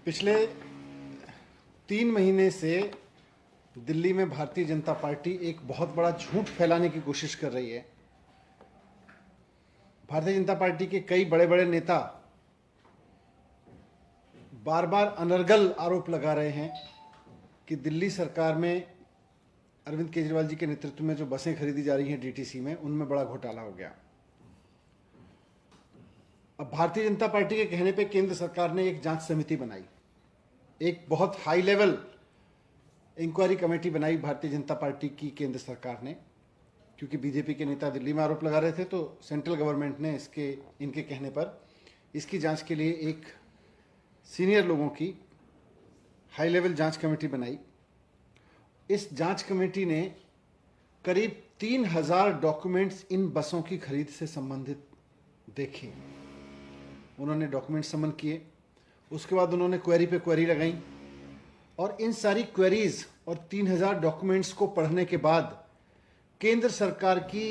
पिछले 3 महीने से दिल्ली में भारतीय जनता पार्टी एक बहुत बड़ा झूठ फैलाने की कोशिश कर रही है। भारतीय जनता पार्टी के कई बड़े बड़े नेता बार बार अनर्गल आरोप लगा रहे हैं कि दिल्ली सरकार में अरविंद केजरीवाल जी के नेतृत्व में जो बसें खरीदी जा रही हैं डीटीसी में, उनमें बड़ा घोटाला हो गया। अब भारतीय जनता पार्टी के कहने पे केंद्र सरकार ने एक जांच समिति बनाई, एक बहुत हाई लेवल इंक्वायरी कमेटी बनाई भारतीय जनता पार्टी की केंद्र सरकार ने, क्योंकि बीजेपी के नेता दिल्ली में आरोप लगा रहे थे, तो सेंट्रल गवर्नमेंट ने इनके कहने पर इसकी जांच के लिए एक सीनियर लोगों की हाई लेवल जांच कमेटी बनाई। इस जांच कमेटी ने करीब 3000 डॉक्यूमेंट्स इन बसों की खरीद से संबंधित देखे। उन्होंने डॉक्यूमेंट समन किए, उसके बाद उन्होंने क्वेरी पे क्वेरी लगाई और इन सारी क्वेरीज और 3000 डॉक्यूमेंट्स को पढ़ने के बाद केंद्र सरकार की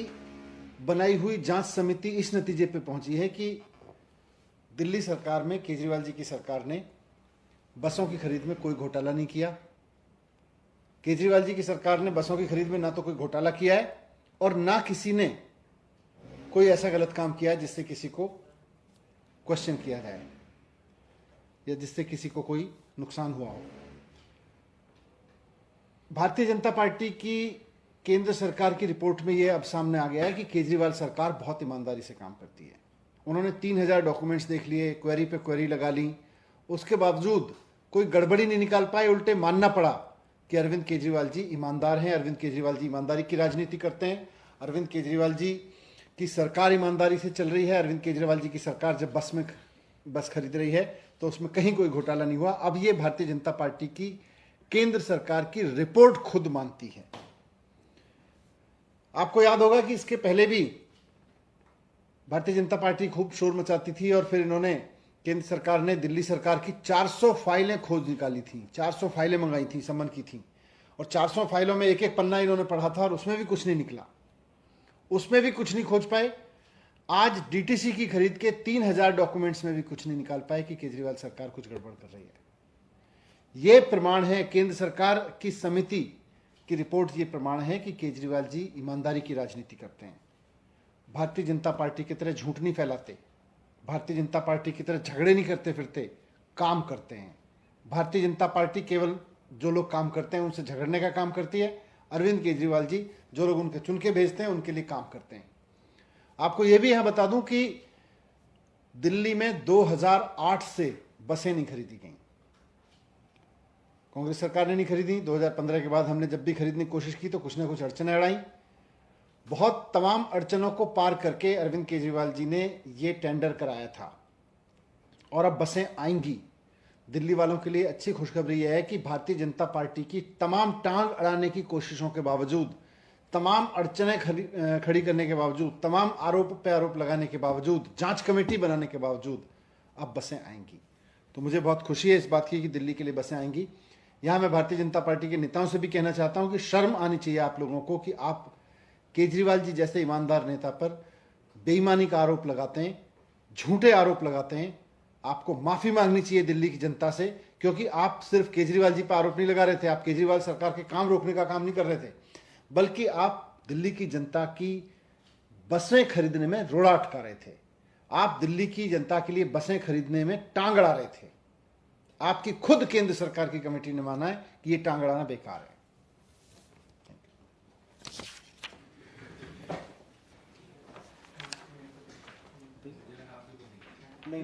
बनाई हुई जांच समिति इस नतीजे पे पहुंची है कि दिल्ली सरकार में केजरीवाल जी की सरकार ने बसों की खरीद में कोई घोटाला नहीं किया। केजरीवाल जी की सरकार ने बसों की खरीद में ना तो कोई घोटाला किया है और ना किसी ने कोई ऐसा गलत काम किया है जिससे किसी को क्वेश्चन किया जाए या जिससे किसी को कोई नुकसान हुआ हो। भारतीय जनता पार्टी की केंद्र सरकार की रिपोर्ट में यह अब सामने आ गया है कि केजरीवाल सरकार बहुत ईमानदारी से काम करती है। उन्होंने 3000 डॉक्यूमेंट्स देख लिए, क्वेरी पे क्वेरी लगा ली, उसके बावजूद कोई गड़बड़ी नहीं निकाल पाए। उल्टे मानना पड़ा कि अरविंद केजरीवाल जी ईमानदार हैं, अरविंद केजरीवाल जी ईमानदारी की राजनीति करते हैं, अरविंद केजरीवाल जी की सरकार ईमानदारी से चल रही है, अरविंद केजरीवाल जी की सरकार जब बस खरीद रही है तो उसमें कहीं कोई घोटाला नहीं हुआ। अब ये भारतीय जनता पार्टी की केंद्र सरकार की रिपोर्ट खुद मानती है। आपको याद होगा कि इसके पहले भी भारतीय जनता पार्टी खूब शोर मचाती थी और फिर इन्होंने केंद्र सरकार ने दिल्ली सरकार की 400 फाइलें खोज निकाली थी, 400 फाइलें मंगाई थी, समन की थी और 400 फाइलों में एक एक पन्ना इन्होंने पढ़ा था और उसमें भी कुछ नहीं निकला, उसमें भी कुछ नहीं खोज पाए। आज डीटीसी की खरीद के 3000 डॉक्यूमेंट्स में भी कुछ नहीं निकाल पाए कि केजरीवाल सरकार कुछ गड़बड़ कर रही है। यह प्रमाण है, केंद्र सरकार की समिति की रिपोर्ट ये प्रमाण है कि केजरीवाल जी ईमानदारी की राजनीति करते हैं, भारतीय जनता पार्टी की तरह झूठ नहीं फैलाते, भारतीय जनता पार्टी की तरह झगड़े नहीं करते फिरते, काम करते हैं। भारतीय जनता पार्टी केवल जो लोग काम करते हैं उनसे झगड़ने का काम करती है। अरविंद केजरीवाल जी जो लोग उनके चुन के भेजते हैं उनके लिए काम करते हैं। आपको यह भी यहां बता दूं कि दिल्ली में 2008 से बसें नहीं खरीदी गई, कांग्रेस सरकार ने नहीं खरीदी। 2015 के बाद हमने जब भी खरीदने की कोशिश की तो कुछ ना कुछ अड़चनें अड़ाई। बहुत तमाम अड़चनों को पार करके अरविंद केजरीवाल जी ने ये टेंडर कराया था और अब बसें आएंगी। दिल्ली वालों के लिए अच्छी खुशखबरी यह है कि भारतीय जनता पार्टी की तमाम टांग अड़ाने की कोशिशों के बावजूद, तमाम अड़चनें खड़ी करने के बावजूद, तमाम आरोप पे आरोप लगाने के बावजूद, जांच कमेटी बनाने के बावजूद अब बसें आएंगी। तो मुझे बहुत खुशी है इस बात की कि दिल्ली के लिए बसें आएंगी। यहां मैं भारतीय जनता पार्टी के नेताओं से भी कहना चाहता हूं कि शर्म आनी चाहिए आप लोगों को कि आप केजरीवाल जी जैसे ईमानदार नेता पर बेईमानी का आरोप लगाते हैं, झूठे आरोप लगाते हैं। आपको माफी मांगनी चाहिए दिल्ली की जनता से, क्योंकि आप सिर्फ केजरीवाल जी पर आरोप नहीं लगा रहे थे, आप केजरीवाल सरकार के काम रोकने का काम नहीं कर रहे थे, बल्कि आप दिल्ली की जनता की बसें खरीदने में रोड़ा अटका रहे थे। आप दिल्ली की जनता के लिए बसें खरीदने में टांग अड़ा रहे थे। आपकी खुद केंद्र सरकार की कमेटी ने माना है कि यह टांग अड़ाना बेकार है। नहीं